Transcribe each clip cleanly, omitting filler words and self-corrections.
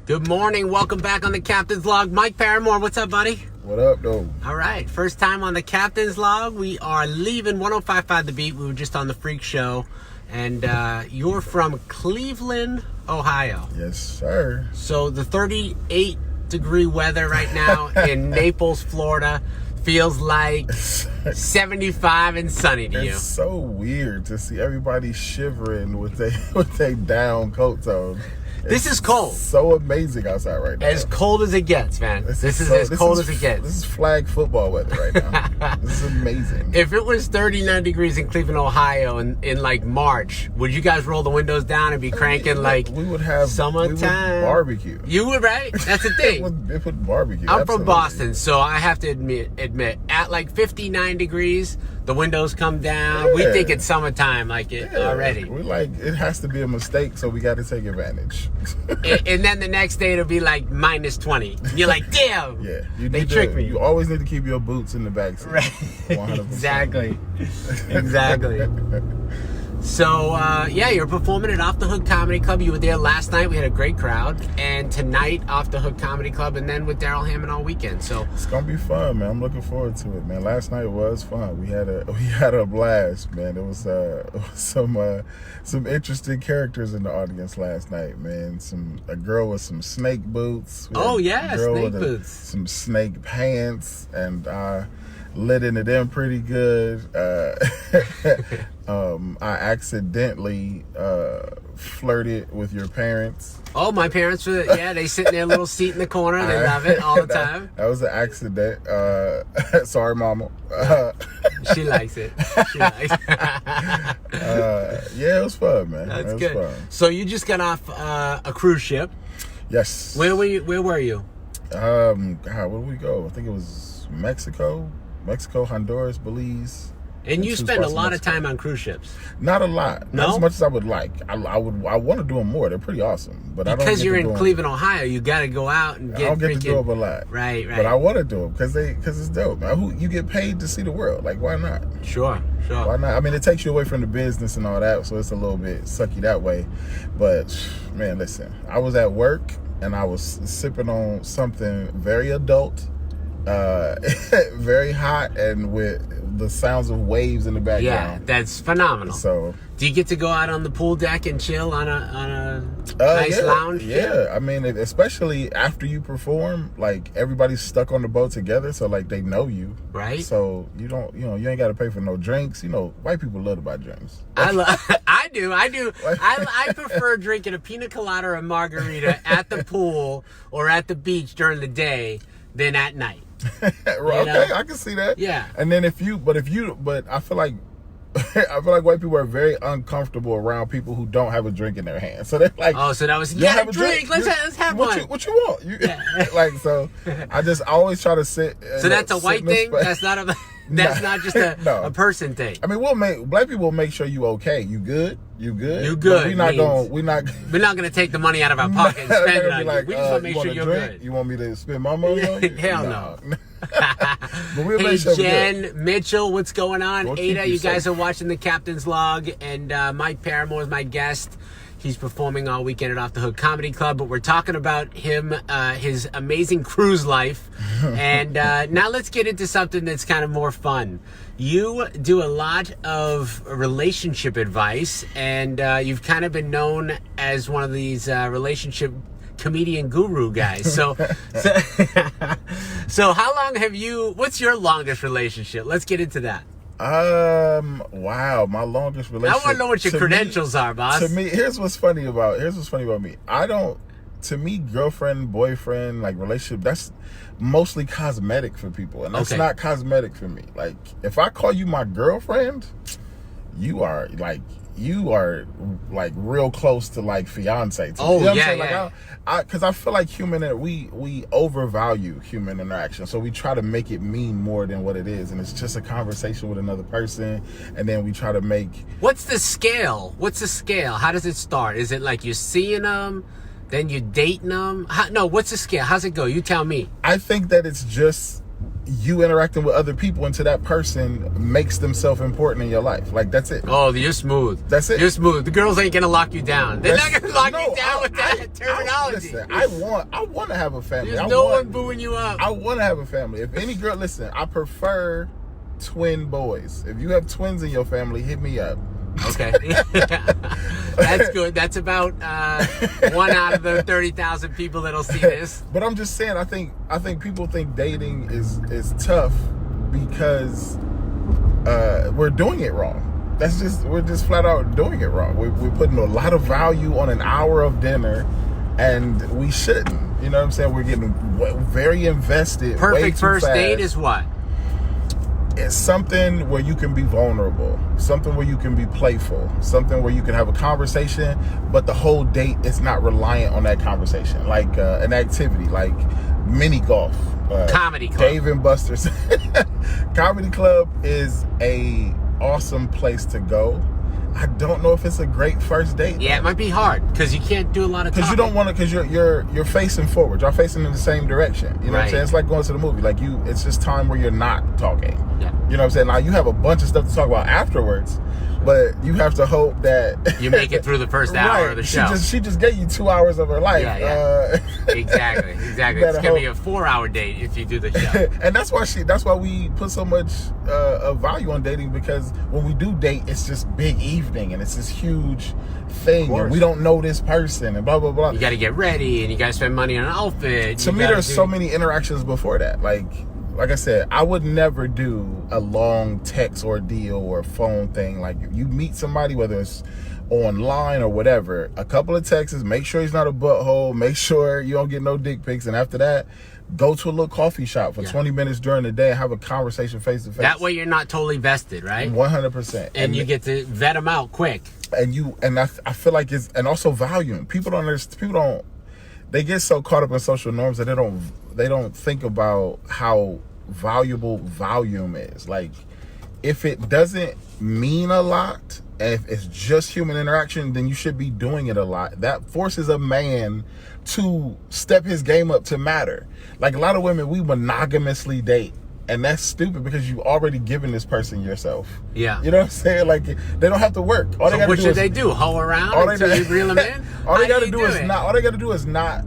Good morning. Welcome back on the Captain's Log. Mike Paramore, what's up, buddy? What up, though? All right. First time on the Captain's Log. We are leaving 105.5 The Beat. We were just on the Freak Show. And you're from Cleveland, Ohio. Yes, sir. So the 38-degree weather right now in Naples, Florida feels like 75 and sunny to you. It's so weird to see everybody shivering with they down coats on. This is cold. So amazing outside right now. As cold as it gets, man. This is as cold as it gets. This is flag football weather right now. This is amazing. If it was 39 degrees in Cleveland, Ohio in like March, would you guys roll the windows down and be cranking we would have summertime? We would barbecue. You would, right? That's the thing. it would barbecue. I'm absolutely. from Boston, so I have to admit, at like 59 degrees, the windows come down. Yeah. We think it's summertime already. We're like, it has to be a mistake, so we got to take advantage. and then the next day it'll be like minus 20. You're like, damn. Yeah, they tricked me. You always need to keep your boots in the back seat. Right. 100%. Exactly. So, you're performing at Off the Hook Comedy Club. You were there last night. We had a great crowd. And tonight, Off the Hook Comedy Club, and then with Daryl Hammond all weekend. So it's gonna be fun, man. I'm looking forward to it, man. Last night was fun. We had a blast, man. It was some interesting characters in the audience last night, man. A girl with some snake boots. Snake boots. Some snake pants, and I lit into them pretty good. I accidentally flirted with your parents. Oh, my parents were, they sit in their little seat in the corner. They love it all the time. That was an accident. Sorry, Mama. She likes it. Yeah, it was fun, man. That's it was good. Fun. So you just got off a cruise ship. Yes. Where were you? Where did we go? I think it was Mexico, Honduras, Belize. And you spend a lot of time on cruise ships. Not a lot. No? Not as much as I would like. I want to do them more. They're pretty awesome. But because you're in Cleveland, Ohio, you got to go out and get. I don't get to do them a lot. Right. But I want to do them because it's dope, man. You get paid to see the world. Like, why not? Sure. Why not? I mean, it takes you away from the business and all that, so it's a little bit sucky that way. But man, listen, I was at work and I was sipping on something very adult, very hot, and with the sounds of waves in the background. Yeah, that's phenomenal. So, do you get to go out on the pool deck and chill on a nice lounge? Yeah, I mean, especially after you perform, like everybody's stuck on the boat together, so like they know you, right? So you ain't got to pay for no drinks. White people love to buy drinks. I do. I prefer drinking a pina colada or a margarita at the pool or at the beach during the day than at night. Right, okay, I can see that. Yeah. And then but I feel like white people are very uncomfortable around people who don't have a drink in their hand. So they're like, oh, so that was have a drink. Let's have one. What you want? So I always try to sit. So that's a white thing. That's not not just a person thing. I mean, black people will make sure you okay. You good. You good. We're not gonna take the money out of our pocket and spend it on you. We just want to make sure you're good. You want me to spend my money on you? Hell no. But we'll hey, make sure Jen, Mitchell, what's going on? We'll Ada, you guys are watching the Captain's Log, and Mike Paramore is my guest. He's performing all weekend at Off the Hook Comedy Club, but we're talking about him, his amazing cruise life. And now let's get into something that's kind of more fun. You do a lot of relationship advice, and you've kind of been known as one of these relationship comedian guru guys. So how long what's your longest relationship? Let's get into that. Wow, my longest relationship. I want to know what your credentials are, boss. To me, here's what's funny about me. To me, girlfriend, boyfriend, like relationship, that's mostly cosmetic for people, and that's not cosmetic for me. Like, if I call you my girlfriend, you are like real close to like fiance. To me. You know what I'm saying? Like, because I feel like we overvalue human interaction, so we try to make it mean more than what it is, and it's just a conversation with another person, and then we try to make. What's the scale? How does it start? Is it like you're seeing them, then you're dating them? What's the scale? How's it go? You tell me. I think that it's just you interacting with other people until that person makes themselves important in your life. Like, that's it. Oh, you're smooth. That's it. You're smooth. The girls ain't gonna lock you down. They're not gonna lock you down with that terminology. Listen, I want to have a family. There's no one booing you up. I want to have a family. If any girl, listen, I prefer twin boys. If you have twins in your family, hit me up. Okay. That's good. That's about 1 out of the 30,000 people that'll see this. But I'm just saying, I think people think dating is tough because we're doing it wrong. We're just flat out doing it wrong. We're putting a lot of value on an hour of dinner, and we shouldn't. You know what I'm saying? We're getting very invested. Perfect first date is what? It's something where you can be vulnerable, something where you can be playful, something where you can have a conversation, but the whole date is not reliant on that conversation. Like an activity, like mini golf, comedy club. Dave and Buster's. Comedy club is a awesome place to go. I don't know if it's a great first date. Yeah, it might be hard because you can't do a lot of talking. Because you don't want to, because you're facing forward. You're facing in the same direction. You know what I'm saying? It's like going to the movie. Like it's just time where you're not talking. Yeah. You know what I'm saying? Now you have a bunch of stuff to talk about afterwards, but you have to hope that you make it through the first hour of the show. She just gave you 2 hours of her life. Yeah. Exactly. It's gonna be a 4-hour date if you do the show. And that's why we put so much of value on dating, because when we do date, it's just big evening and it's this huge thing, and we don't know this person and blah blah blah. You got to get ready and you got to spend money on an outfit. To me, there's so many interactions before that. Like I said, I would never do a long text ordeal or phone thing. Like, if you meet somebody, whether it's online or whatever, a couple of texts, make sure he's not a butthole, make sure you don't get no dick pics, and after that, go to a little coffee shop for 20 minutes during the day and have a conversation face to face. That way you're not totally vested, right? 100%. And you get to vet them out quick. And I feel like it's, and also valuing. People don't, they get so caught up in social norms that they don't think about how valuable volume is. Like, if it doesn't mean a lot, and if it's just human interaction, then you should be doing it a lot. That forces a man to step his game up to matter. Like, a lot of women, we monogamously date, and that's stupid because you already given this person yourself. Yeah. You know what I'm saying? Like, they don't have to work. What should they do? Hoe around until you reel them in? All they got to do is not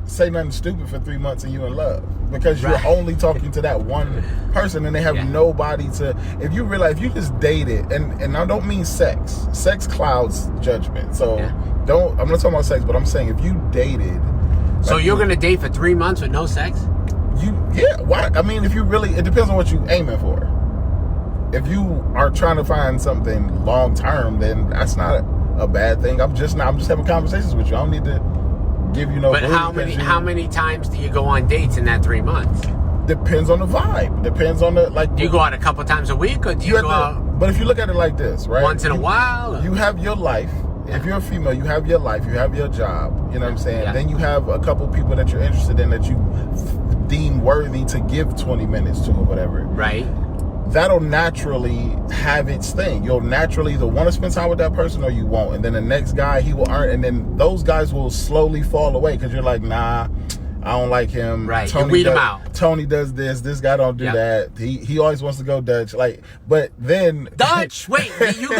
say nothing stupid for 3 months and you in love, because you're only talking to that one person and they have nobody to. If you realize, if you just dated, and I don't mean sex clouds judgment, so I'm not talking about sex, but I'm saying if you dated, so you're gonna date for 3 months with no sex? Why? I mean, if you really, it depends on what you aiming for. If you are trying to find something long term, then that's not a bad thing. I'm just having conversations with you. I don't need to give you no. But how many times do you go on dates in that 3 months? Depends on the vibe. Depends on the, like. Do you go out a couple times a week, or do you go out? But if you look at it like this, right? Once in a while. You have your life. If you're a female, you have your life. You have your job. You know what I'm saying? Yeah. Then you have a couple people that you're interested in that you deem worthy to give 20 minutes to or whatever. Right. That'll naturally have its thing. You'll naturally either want to spend time with that person or you won't. And then the next guy, he will earn, and then those guys will slowly fall away because you're like, nah, I don't like him. Right. You weed him out. Tony does this guy don't do that. He always wants to go Dutch. Like, but then Dutch. Wait, you go.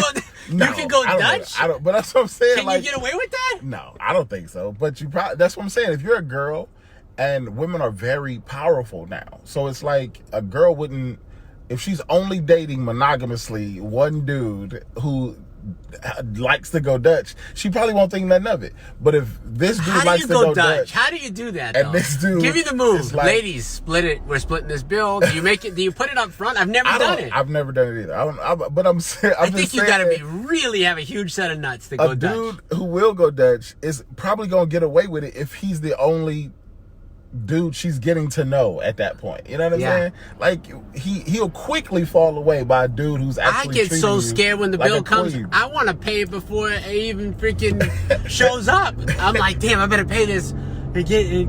No, you can go Dutch. I don't. But that's what I'm saying. Can you get away with that? No, I don't think so. But you probably. That's what I'm saying. If you're a girl, and women are very powerful now, so it's like a girl wouldn't. If she's only dating monogamously one dude who likes to go Dutch, she probably won't think nothing of it. But if this dude likes to go Dutch, how do you do that? And this dude, give me the move, like, ladies, split it. We're splitting this bill. Do you make it? Do you put it up front? I've never done it. I've never done it either. But I'm saying, I think you got to really have a huge set of nuts to go Dutch. A dude who will go Dutch is probably gonna get away with it if he's the only dude she's getting to know at that point. You know what I'm saying? Like, he'll quickly fall away by a dude who's actually. I get so scared when the bill comes. I want to pay it before it even freaking shows up. I'm like, damn, I better pay this. But you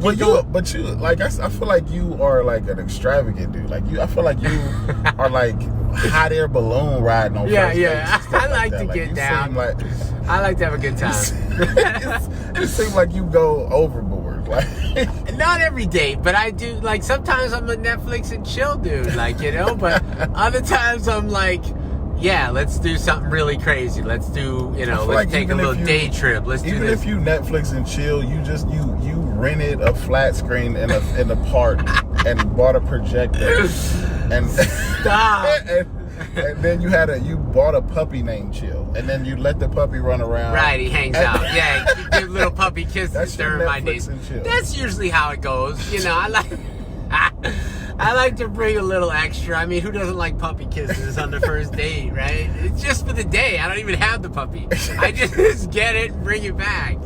like, I feel like you are like an extravagant dude. Like, I feel like you are like hot air balloon riding on. Yeah. I like to get down. I like to have a good time. It seems like you go overboard. Like, not every date, but I do. Like sometimes I'm a Netflix and chill dude. Like but other times I'm like, yeah, let's do something really crazy. Let's do, let's like take a little day trip. Let's do this. Even if you Netflix and chill, you rented a flat screen in the park and bought a projector and stop. and then you bought a puppy named Chill, and then you let the puppy run around. Right, he hangs out. Yeah, you give little puppy kisses during my Netflix days. and chill. That's usually how it goes. I like to bring a little extra. I mean, who doesn't like puppy kisses on the first date, right? It's just for the day. I don't even have the puppy. I just get it and bring it back.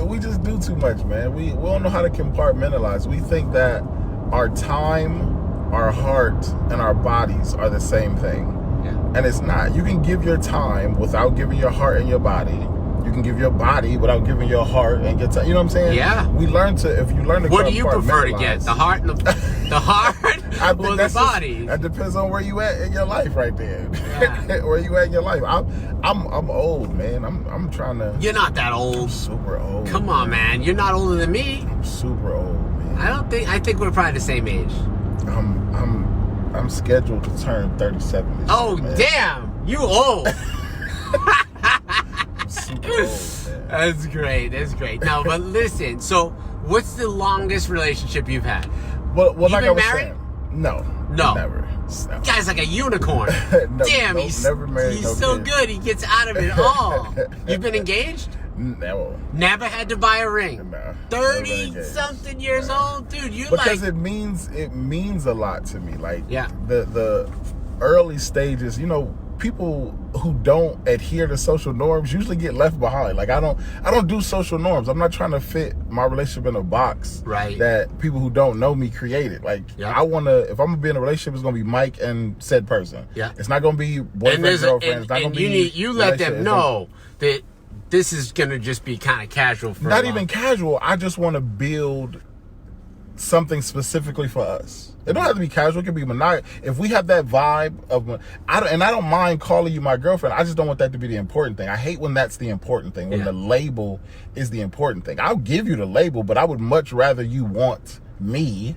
We just do too much, man. We don't know how to compartmentalize. We think that our time, our heart, and our bodies are the same thing. Yeah. And it's not. You can give your time without giving your heart and your body. You can give your body without giving your heart and get time. You know what I'm saying? Yeah. If you learn to what do you prefer to get? The heart and the heart or the body? That depends on where you at in your life right there. Yeah. Where you at in your life. I'm old, man. I'm trying to. You're not that old. I'm super old. Come on, man. You're not older than me. I'm super old, man. I think we're probably the same age. I'm scheduled to turn 37 this Oh, year, man. damn. You old. I'm super old, man. That's great. Now, but listen, so what's the longest relationship you've had? Well, You like been I was married? saying, no, Never. Guy's like a unicorn. No, Damn, no, he's never married, he's no so kids. good. He gets out of it all. You've been engaged? No. Never had to buy a ring. No. 30-something years old, dude. Because it means a lot to me. Like, yeah, the early stages, people who don't adhere to social norms usually get left behind. Like, I don't do social norms. I'm not trying to fit my relationship in a box that people who don't know me created. Like, I want to, if I'm gonna be in a relationship, it's gonna be Mike and said person. Yeah, it's not gonna be boyfriend, girlfriend. It's not gonna be. You let them know that this is gonna just be kind of casual for not even casual. I just want to build something specifically for us. It don't have to be casual. It can be monogamous. If we have that vibe of, I don't mind calling you my girlfriend. I just don't want that to be the important thing. I hate when that's the important thing. When the label is the important thing. I'll give you the label, but I would much rather you want me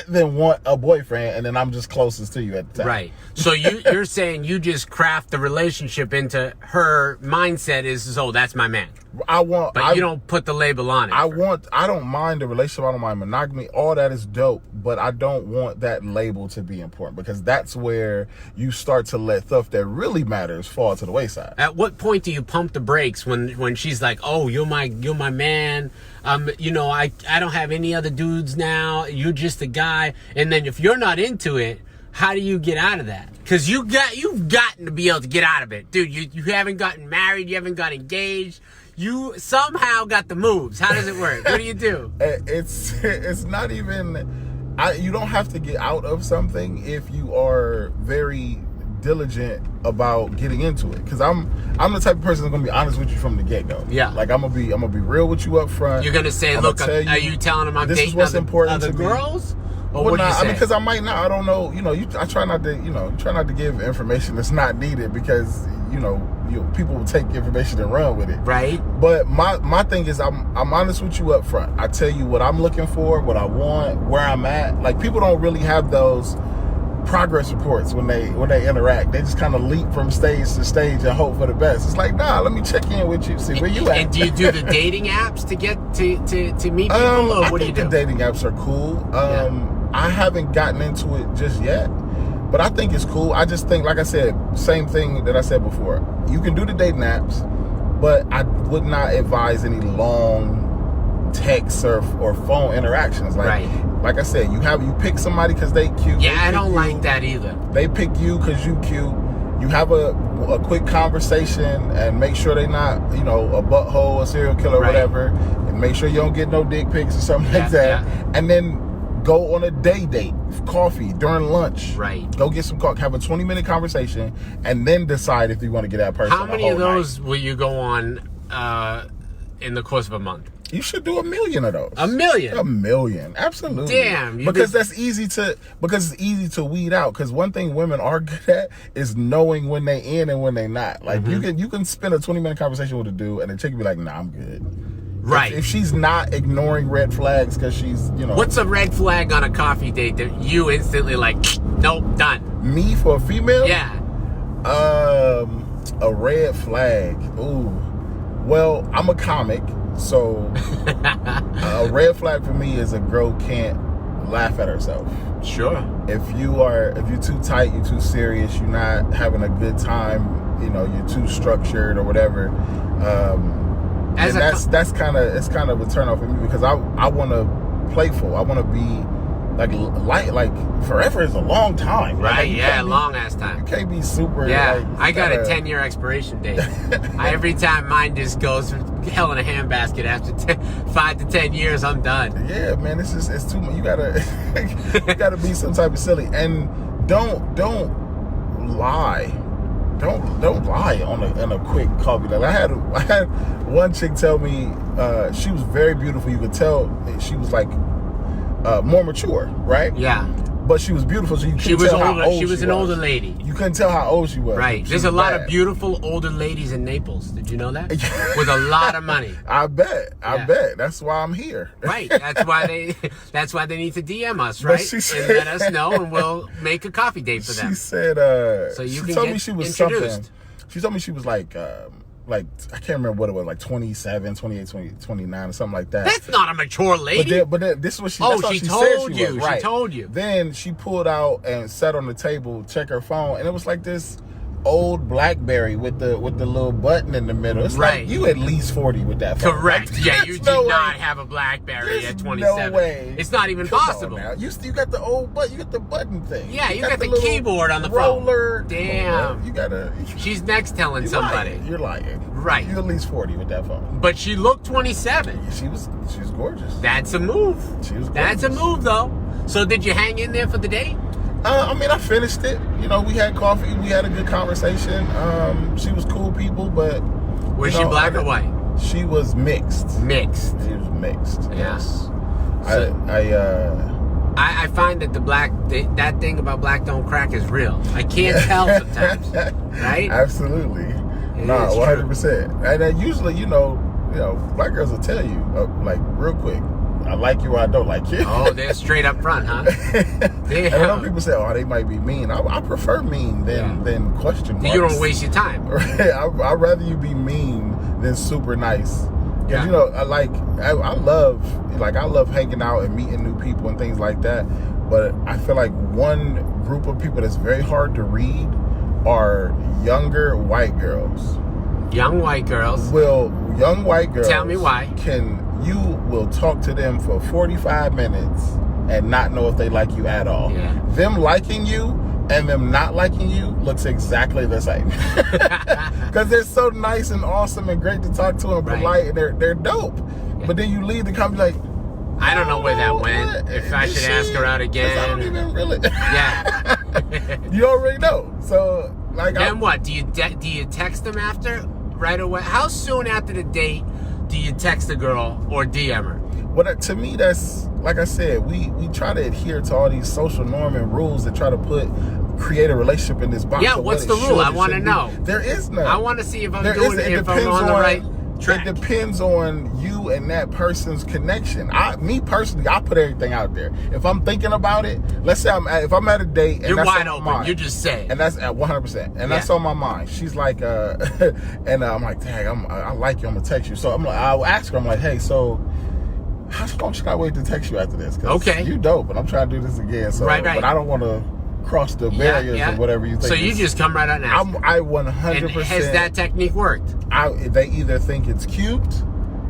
than want a boyfriend, and then I'm just closest to you at the time. Right. So you're saying you just craft the relationship into her mindset is, oh, that's my man. But you don't put the label on it. I don't mind the relationship. I don't mind monogamy. All that is dope, but I don't want that label to be important, because that's where you start to let stuff that really matters fall to the wayside. At what point do you pump the brakes when she's like, oh, you're my man. I don't have any other dudes now. You're just a guy. And then if you're not into it, how do you get out of that? Because you've gotten to be able to get out of it, dude. You haven't gotten married. You haven't got engaged. You somehow got the moves. How does it work? What do you do? It's not even. You don't have to get out of something if you are very diligent about getting into it. Because I'm the type of person that's gonna be honest with you from the get go. Yeah. Like I'm gonna be real with you up front. You're gonna say, look, are you telling them I'm dating other girls? Or what do you say? Because I might not. I don't know. I try not to give information that's not needed, because people will take information and run with it. Right. But my thing is, I'm honest with you up front. I tell you what I'm looking for, what I want, where I'm at. Like, people don't really have those progress reports when they interact. They just kind of leap from stage to stage and hope for the best. It's like, nah, let me check in with you, see where you at. And do you do the dating apps to get to meet people, or what do you do? I think the dating apps are cool. I haven't gotten into it just yet, but I think it's cool. I just think, like I said, same thing that I said before. You can do the dating apps, but I would not advise any long text or phone interactions. Like I said, you pick somebody because they cute. Yeah, I don't like that either. They pick you because you cute. You have a quick conversation and make sure they're not, a butthole, a serial killer, or whatever. And make sure you don't get no dick pics or something like that. Yeah. And then go on a date, coffee during lunch. Right. Go get some coffee, have a 20-minute conversation, and then decide if you want to get that person. How many of those will you go on in the course of a month? You should do 1 million of those. 1 million? 1 million, absolutely. Damn. Because it's easy to weed out. Because one thing women are good at is knowing when they in and when they not. Like, you can spend a 20-minute conversation with a dude, and the chick can be like, nah, I'm good. Right. If she's not ignoring red flags because she's, What's a red flag on a coffee date that you instantly like, nope, done? Me for a female? Yeah. A red flag. Ooh. Well, I'm a comic, so a red flag for me is a girl can't laugh at herself. Sure. If you're too tight, you're too serious, you're not having a good time, you're too structured or whatever. That's kind of a turn off for me because I want to playful. I want to be like forever is a long time. Right? Yeah, long ass time. You can't be super. Yeah, I got a 10-year expiration date. Every time mine just goes hell in a handbasket. After 5 to 10 years, I'm done. Yeah, man, it's too much. You gotta be some type of silly, and don't lie. Don't lie on a quick coffee. Like I had one chick tell me she was very beautiful. You could tell she was like more mature, right? Yeah. But she was beautiful, so you couldn't tell how old she was an older lady. You couldn't tell how old she was. Right. There's a lot of beautiful older ladies in Naples. Did you know that? With a lot of money. I bet. That's why I'm here. Right. That's why they need to DM us, right? And let us know, and we'll make a coffee date for them. She said. So you she can told get me she was introduced. something. She told me she was like I can't remember what it was, like 27, 28, 20, 29 or something like that. That's not a mature lady. But then this is what she. Oh, that's she all she told said you. was, right. She told you. Then she pulled out and sat on the table, checked her phone, and it was like this old BlackBerry with the little button in the middle. It's right. like you at least 40 with that phone. Correct. Like, yeah, you do not have a BlackBerry at 27. No way. It's not even possible. You got the old button. You got the button thing. Yeah, you got the keyboard on the roller. Phone. Damn. You gotta. She's next telling somebody. You're lying. Right. You're at least 40 with that phone. But she looked 27. She was gorgeous. That's a move. She was gorgeous. That's a move, though. So did you hang in there for the date? I finished it. We had coffee. We had a good conversation. She was cool people, but... Was she black or white? She was mixed. Mixed. She was mixed, yes. So, I find that that thing about black don't crack is real. I can't tell sometimes, right? Absolutely. No, 100%. And then usually, black girls will tell you, like, real quick, I like you or I don't like you. Oh, they're straight up front, huh? And I know people say, oh, they might be mean. I prefer mean than question marks. You don't waste your time. I'd rather you be mean than super nice. Because, Yeah. I love hanging out and meeting new people and things like that. But I feel like one group of people that's very hard to read are younger white girls. Young white girls. Well, young white girls. Tell me why. You will talk to them for 45 minutes and not know if they like you at all. Yeah. Them liking you and them not liking you looks exactly the same. Because they're so nice and awesome and great to talk to and polite, and they're dope. Yeah. But then you leave the company like, I don't know where that went. If I should ask her out again. I don't even really. Yeah. You already know. So then what? Do you text them after right away? How soon after the date do you text a girl or DM her? Well, to me, that's, like I said, we try to adhere to all these social norm and rules that try to create a relationship in this box. Yeah, what's the rule? I want to know. There is none. I want to see if I'm on the right track. It depends on you and that person's connection. Me personally, I put everything out there. If I'm thinking about it, let's say if I'm at a date and you're that's wide on open. my mind, you just say it. And that's at 100%. And that's on my mind. She's like, and I'm like, dang, I like you. I'm gonna text you. So I'll ask her. I'm like, hey, so how long should I wait to text you after this? Okay, you dope, and I'm trying to do this again. So, right. But I don't want to cross the barriers or whatever you think. So you just come right out and ask. I 100%. And has that technique worked? They either think it's cute,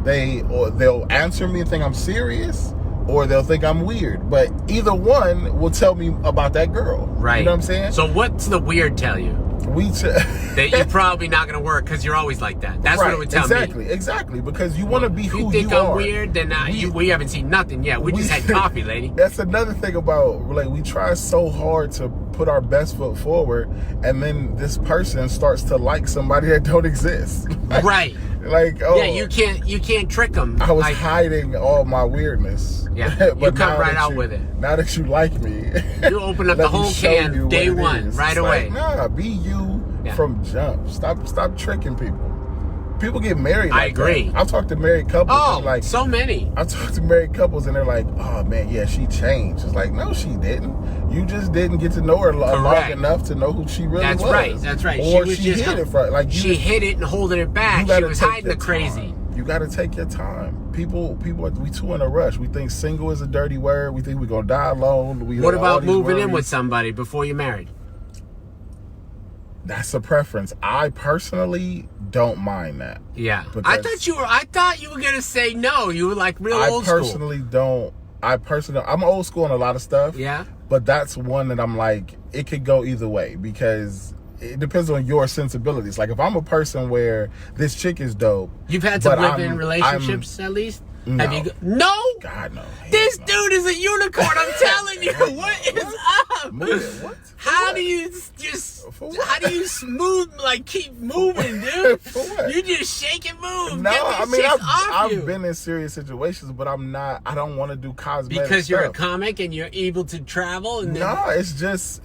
they'll answer me and think I'm serious, or they'll think I'm weird. But either one will tell me about that girl. Right. You know what I'm saying? So what's the weird tell you? That you're probably not going to work because you're always like that. That's what it would tell me. Exactly. Because you want to be who you are. You think I'm weird? Then we haven't seen nothing yet. We just had coffee, lady. That's another thing about, we try so hard to put our best foot forward, and then this person starts to like somebody that don't exist. Right. Yeah, you can't trick them. I was hiding all my weirdness. Yeah, you come right out with it. Now that you like me, you open up the whole can day one, right away. Nah, be you from jump. Stop tricking people. People get married. I agree. I've talked to married couples. Oh, like so many. I've talked to married couples, and they're like, "Oh man, yeah, she changed." It's like, no, she didn't. You just didn't get to know her long enough to know who she really was. That's right. Or she hid it from, like, she hid it and holding it back. She was hiding the crazy. You got to take your time. People, we too in a rush. We think single is a dirty word. We think we're gonna die alone. What about moving in with somebody before you're married? That's a preference. I personally don't mind that. Yeah, I thought you were gonna say no. You were like real old school. I'm old school on a lot of stuff. Yeah, but that's one that I'm like, it could go either way because it depends on your sensibilities. Like if I'm a person where this chick is dope, you've had to live in relationships at least. No. Have you no? God no. This dude is a unicorn. I'm telling you. What is up? What? How do you just? How do you smooth keep moving, dude? For what? You just shake and move. No, I mean I've been in serious situations, but I'm not. I don't want to do cosmetic because you're stuff. a comic and you're able to travel. And no, it's just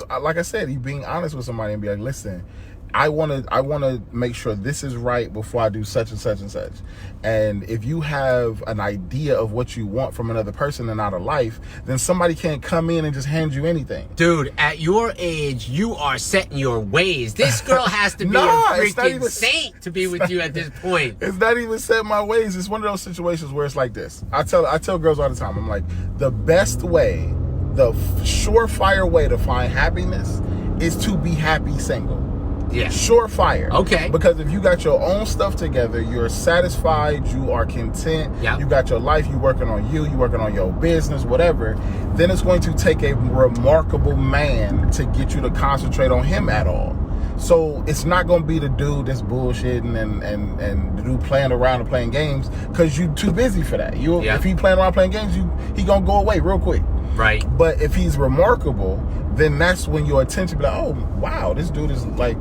like I said, you being honest with somebody and be like, listen, I want to make sure this is right before I do such and such and such. And if you have an idea of what you want from another person and out of life, then somebody can't come in and just hand you anything. Dude, at your age, you are set in your ways. This girl has to be a freaking saint to be with you at this point. It's not even set in my ways. It's one of those situations where it's like this. I tell girls all the time, I'm like, the best way, the surefire way to find happiness is to be happy single. Yeah. Surefire. Okay. Because if you got your own stuff together, you're satisfied, you are content, you got your life, you working on you working on your business, whatever, then it's going to take a remarkable man to get you to concentrate on him at all. So it's not going to be the dude that's bullshitting and the dude playing around and playing games because you too busy for that. If he playing around playing games, he going to go away real quick. Right. But if he's remarkable, then that's when your attention be like, oh, wow, this dude is like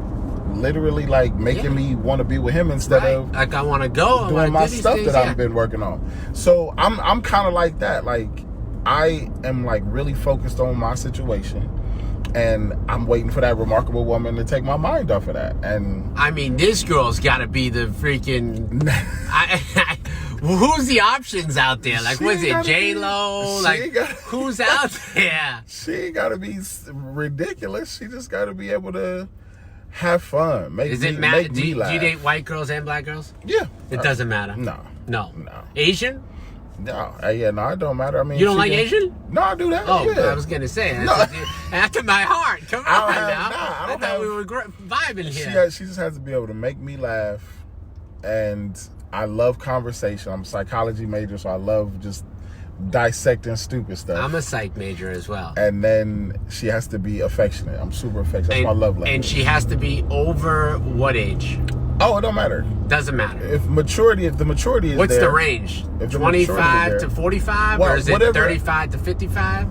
literally like making me want to be with him instead of like I want to go doing my stuff that I've been working on. So I'm kind of like that. Like I am like really focused on my situation, and I'm waiting for that remarkable woman to take my mind off of that. And I mean, this girl's got to be the freaking. Who's the options out there? Like, was it J-Lo? Like, who's out there? She ain't got to be ridiculous. She just got to be able to have fun. Do you date white girls and black girls? Yeah. It doesn't matter? No. Asian? No. It don't matter. I mean, you don't like Asian? No, I do that. Oh, yeah. I was going to say. After my heart. Come on now. I thought we were vibing here. She just has to be able to make me laugh. And I love conversation. I'm a psychology major, so I love just dissecting stupid stuff. I'm a psych major as well. And then she has to be affectionate. I'm super affectionate. That's my love language. And she has to be over what age? Oh, it don't matter. Doesn't matter. If the maturity is what's there, the range? 25 to 45? Or is it 35 to 55?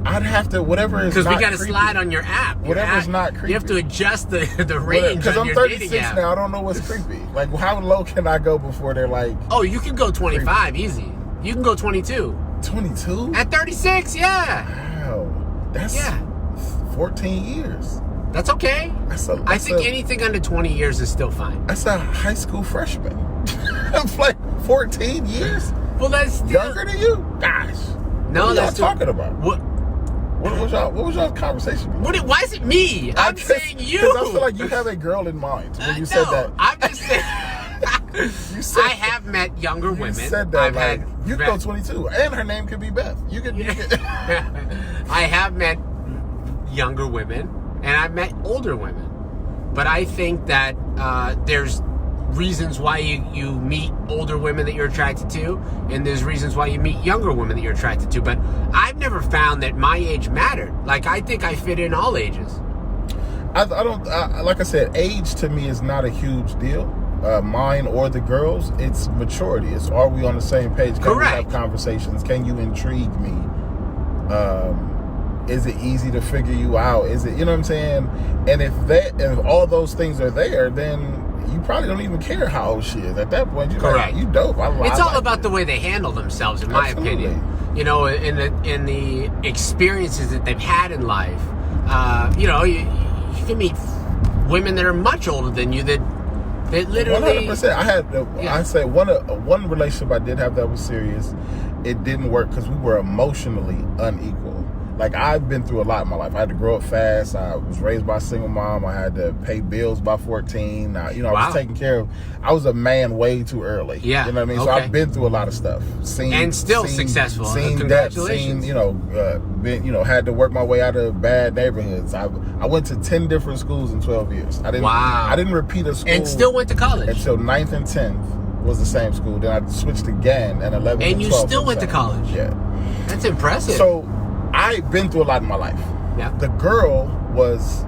I'd have to, whatever is not creepy. Because we got to slide on your app. Whatever's not creepy. You have to adjust the range on your dating app. Because I'm 36 now, I don't know what's creepy. Like, how low can I go before they're like... Oh, you can go 25 easy. You can go 22. 22? At 36, yeah. Wow. That's 14 years. That's okay. I think anything under 20 years is still fine. That's a high school freshman. It's like 14 years? Well, that's still... Younger than you? Gosh. No, what that's talking about? What was y'all's conversation? Why is it me? I'm saying you. Because I feel like you have a girl in mind when you said that. I'm just saying. I have met younger women. You said that. You can go 22, and her name could be Beth. You could. I have met younger women, and I've met older women, but I think that there's reasons why you meet older women that you're attracted to, and there's reasons why you meet younger women that you're attracted to. But I've never found that my age mattered. Like, I think I fit in all ages. I don't. Like I said, age to me is not a huge deal. Mine or the girls, it's maturity. It's, are we on the same page? Can we have conversations? Can you intrigue me? Is it easy to figure you out? Is it, you know what I'm saying? And if all those things are there, then you probably don't even care how old she is. At that point, you're like, you dope. It's all about the way they handle themselves, in my opinion. You know, in the experiences that they've had in life. You know, you can meet women that are much older than you that It literally. 100%. I had. I say one relationship I did have that was serious. It didn't work because we were emotionally unequal. Like, I've been through a lot in my life. I had to grow up fast. I was raised by a single mom. I had to pay bills by 14. I was taking care of. I was a man way too early. Yeah, you know what I mean. So I've been through a lot of stuff. Still successful. Congratulations. Had to work my way out of bad neighborhoods. I went to 10 different schools in 12 years. I didn't repeat a school. And still went to college until 9th and 10th was the same school. Then I switched again, and 11th and 12th. And you still went to college. Yeah, that's impressive. So I've been through a lot in my life. Yeah. The girl was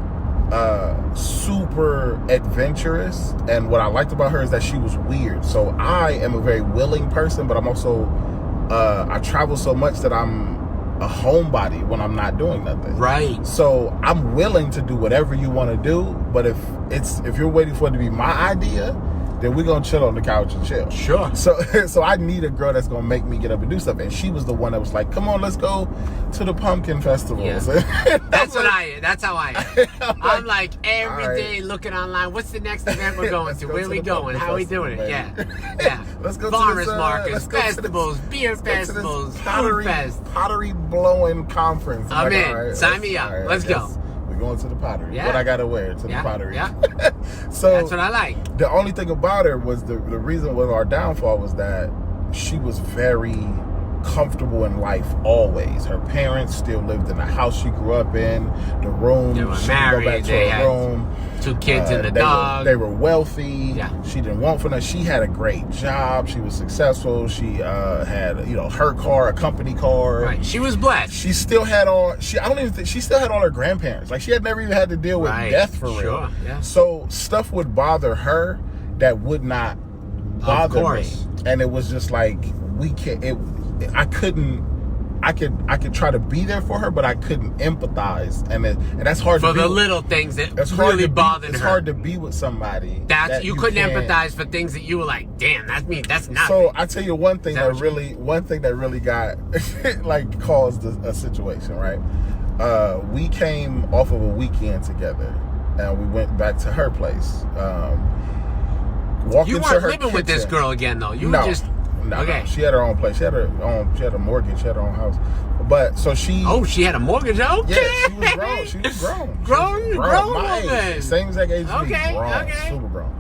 super adventurous, and what I liked about her is that she was weird. So I am a very willing person, but I'm also I travel so much that I'm a homebody when I'm not doing nothing. Right. So I'm willing to do whatever you want to do, but if you're waiting for it to be my idea, then we're gonna chill on the couch and chill. Sure. So I need a girl that's gonna make me get up and do stuff. And she was the one that was like, "Come on, let's go to the pumpkin festivals." Yeah. That's how I am. I'm like every day looking online. What's the next event we're going to? Where are we going? How are we doing it? Yeah. Let's go farmers to this, markets, festivals, beer festivals, food fest, pottery blowing conference. I'm in. Sign me up. Let's go. We're going to the pottery. Yeah. What I gotta wear to the pottery. Yeah. So that's what I like. The only thing about her was the reason was our downfall was that she was very comfortable in life always. Her parents still lived in the house she grew up in, the room. They were she married. Could go back to they her had room. 2 kids and a dog. They were wealthy. Yeah. She didn't want for nothing. She had a great job. She was successful. She had her car, a company car. Right. She was blessed. She still had all. She still had all her grandparents. Like, she had never even had to deal with death for real. Sure. Yeah. So stuff would bother her that would not bother me, and it was just like I could try to be there for her, but I couldn't empathize, and that's hard for the little things that really bothered her. It's hard to be with somebody that you couldn't empathize for things that you were like, damn, that's me. That's not. So me. I tell you one thing that really got like caused a situation. Right, we came off of a weekend together, and we went back to her place. You weren't living with this girl again, though. You were just. No, she had her own place. She had a mortgage. She had her own house. But so she. Oh, she had a mortgage. Okay. Yeah, she was grown. Grown my woman. Age. Same exact age. Okay. Super grown.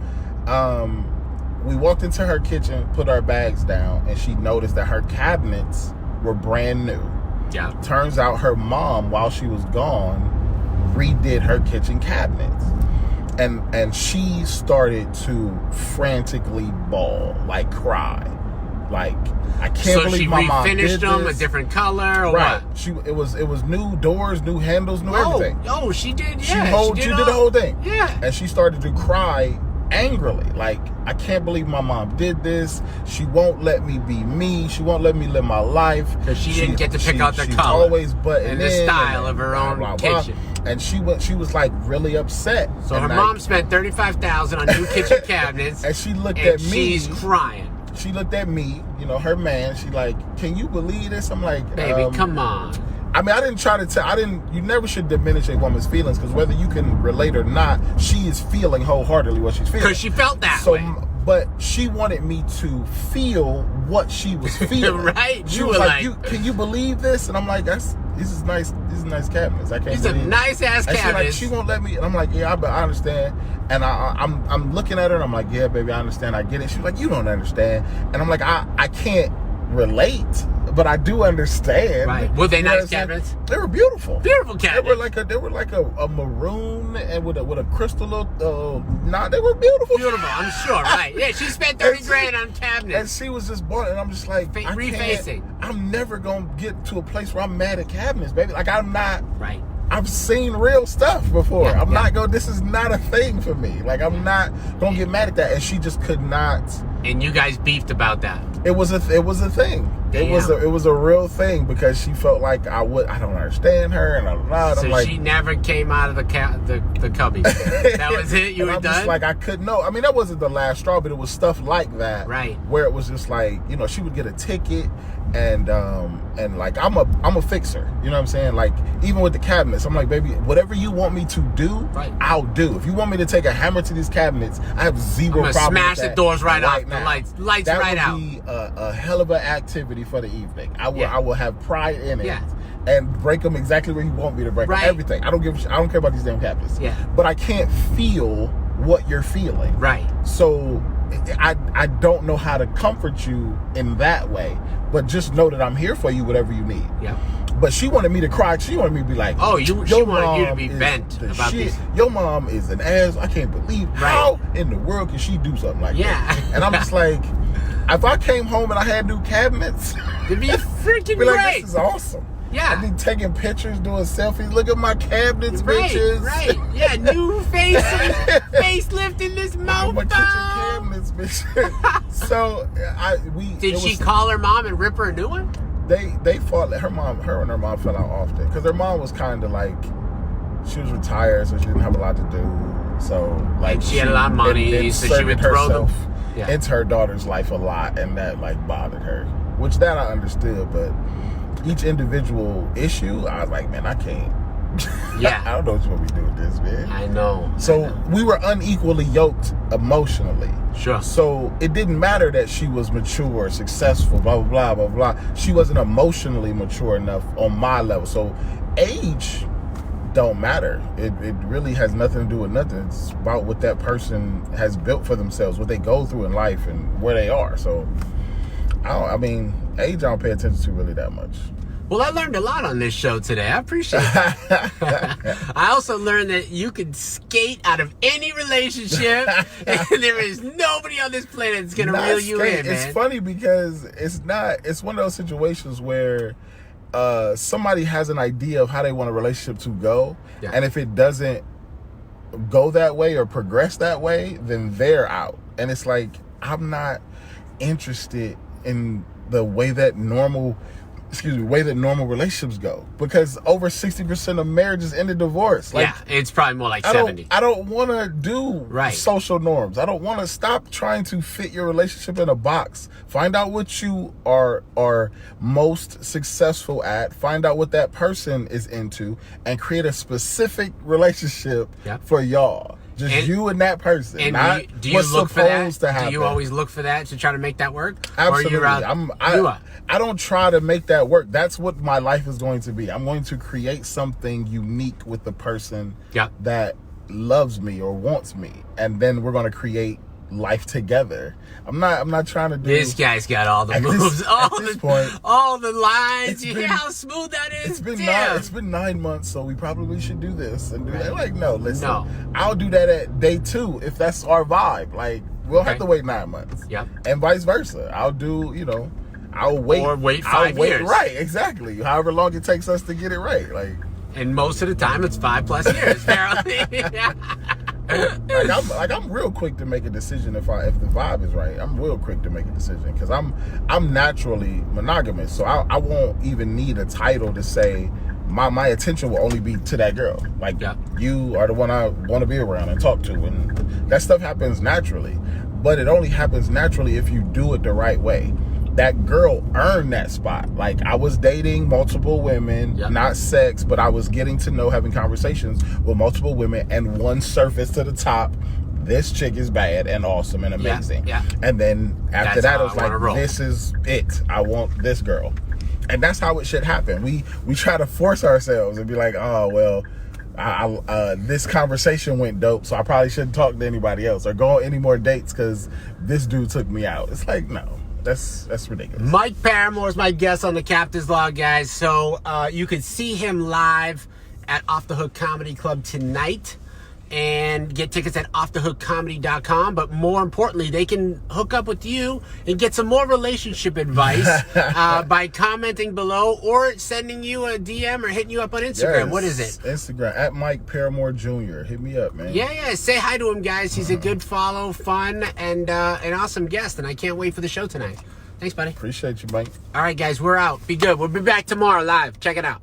We walked into her kitchen, put our bags down, and she noticed that her cabinets were brand new. Yeah. Turns out her mom, while she was gone, redid her kitchen cabinets. And she started to frantically bawl, like cry. Like, I can't believe my mom did this. So she refinished them a different color, or right. what? It was new doors, new handles, new everything. Oh, she did. She Yeah, did the whole thing. Yeah, and she started to cry angrily. Like, I can't believe my mom did this. She won't let me be me. She won't let me live my life because she didn't get to pick out the she's color, always butting and the style of her own kitchen. And she was like really upset. So her mom spent $35,000 on new kitchen cabinets, and she looked at me. She's crying. She looked at me, her man. She like, can you believe this? I'm like, baby, come on. I mean, I didn't try to tell. You never should diminish a woman's feelings, because whether you can relate or not, she is feeling wholeheartedly what she's feeling. Because she felt that way. But she wanted me to feel what she was feeling. Right? She was like, can you believe this? And I'm like, these is nice. These are nice cabinets. I can't. These are nice ass cabinets. She won't let me. And I'm like, yeah, I understand. And I'm looking at her, and I'm like, yeah, baby, I understand. I get it. She's like, you don't understand. And I'm like, I can't relate, but I do understand. Right? Were they nice cabinets? They were beautiful. Beautiful cabinets. They were like a maroon and with a crystal. They were beautiful. Beautiful, I'm sure. Right? Yeah, she spent $30,000 on cabinets. And she was just bored, and I'm just like, refacing. I'm never gonna get to a place where I'm mad at cabinets, baby. Like, I'm not. Right. I've seen real stuff before. I'm not going. This is not a thing for me. Like, I'm not gonna get mad at that. And she just could not. And you guys beefed about that. It was a thing. Damn. It was a real thing, because she felt like I don't understand her, and So like, she never came out of the cubby. That was it. You were I'm done. Just like, I couldn't know. I mean, that wasn't the last straw, but it was stuff like that, right? Where it was just like, she would get a ticket, and like I'm a fixer, you know what I'm saying? Like even with the cabinets, I'm like, baby, whatever you want me to do, right, I'll do. If you want me to take a hammer to these cabinets, I have zero problem. Smash the doors right out, the lights that right out. That would be a hell of an activity for the evening. I will have pride in it. Yeah. And break them exactly where you want me to break them. Everything. I don't care about these damn cabinets. Yeah. But I can't feel what you're feeling. Right. So I don't know how to comfort you in that way. But just know that I'm here for you, whatever you need. Yeah. But she wanted me to cry. She wanted me to be like, oh, she wanted you to be bent about shit. this. Your mom is an ass. I can't believe how in the world can she do something like that? And I'm just like, if I came home and I had new cabinets, it'd be freaking be like, great. this is awesome. Yeah. I'd be taking pictures, doing selfies. Look at my cabinets, right, bitches. Right. Yeah, new facelift in this mouth. My kitchen cabinets, bitch. So Did she call her mom and rip her a new one? They fought. Her and her mom fell out often because her mom was kind of like, she was retired, so she didn't have a lot to do. So like and she had a lot of money, so she would throw herself into her daughter's life a lot, and that like bothered her. Which that I understood, but each individual issue, I was like, man, I can't. Yeah. I don't know what you want me to do with this, man. I know. So we were unequally yoked emotionally. Sure. So it didn't matter that she was mature, successful, blah, blah, blah, blah, blah. She wasn't emotionally mature enough on my level. So age don't matter. It really has nothing to do with nothing. It's about what that person has built for themselves, what they go through in life and where they are. So age I don't pay attention to really that much. Well, I learned a lot on this show today. I appreciate that. I also learned that you can skate out of any relationship, and there is nobody on this planet that's going to reel you in, man. It's funny because it's one of those situations where somebody has an idea of how they want a relationship to go, and if it doesn't go that way or progress that way, then they're out. And it's like, I'm not interested in the way that normal relationships go, because over 60% of marriages end in divorce. Like, yeah, it's probably more like 70. I don't want to do social norms. I don't want to stop trying to fit your relationship in a box. Find out what you are most successful at. Find out what that person is into, and create a specific relationship for y'all. Just you and that person. And not do you what's look for that? supposed to happen. Do you always look for that to try to make that work? Absolutely. Or I don't try to make that work. That's what my life is going to be. I'm going to create something unique with the person that loves me or wants me, and then we're going to create life together. I'm not trying to do. This guy's got all the moves, all the lines. You hear how smooth that is? It's been 9 months, so we probably should do this and do that. Like, no, listen. No. I'll do that at day 2 if that's our vibe. Like, we'll have to wait 9 months. Yep. And vice versa. I'll do, I'll wait. Or wait 5 years. Right, exactly. However long it takes us to get it right. Like, and most of the time it's 5+ years, apparently. I'm real quick to make a decision if the vibe is right. I'm real quick to make a decision because I'm naturally monogamous, so I won't even need a title to say my attention will only be to that girl. Like, you are the one I want to be around and talk to, and that stuff happens naturally. But it only happens naturally if you do it the right way. That girl earned that spot. Like, I was dating multiple women, not sex, but I was getting to know, having conversations with multiple women, and one surfaced to the top. This chick is bad and awesome and amazing. And then after that, I was like, this is it. I want this girl. And that's how it should happen. We try to force ourselves and be like, oh, well, this conversation went dope, so I probably shouldn't talk to anybody else or go on any more dates because this dude took me out. It's like, no. That's ridiculous. Mike Paramore is my guest on the Captain's Log, guys. So you can see him live at Off the Hook Comedy Club tonight, and get tickets at offthehookcomedy.com. But more importantly, they can hook up with you and get some more relationship advice by commenting below or sending you a DM or hitting you up on Instagram. Yes, what is it? Instagram at Mike Paramore Jr. Hit me up, man. Yeah. Say hi to him, guys. He's a good follow, fun, and an awesome guest. And I can't wait for the show tonight. Thanks, buddy. Appreciate you, Mike. All right, guys, we're out. Be good. We'll be back tomorrow live. Check it out.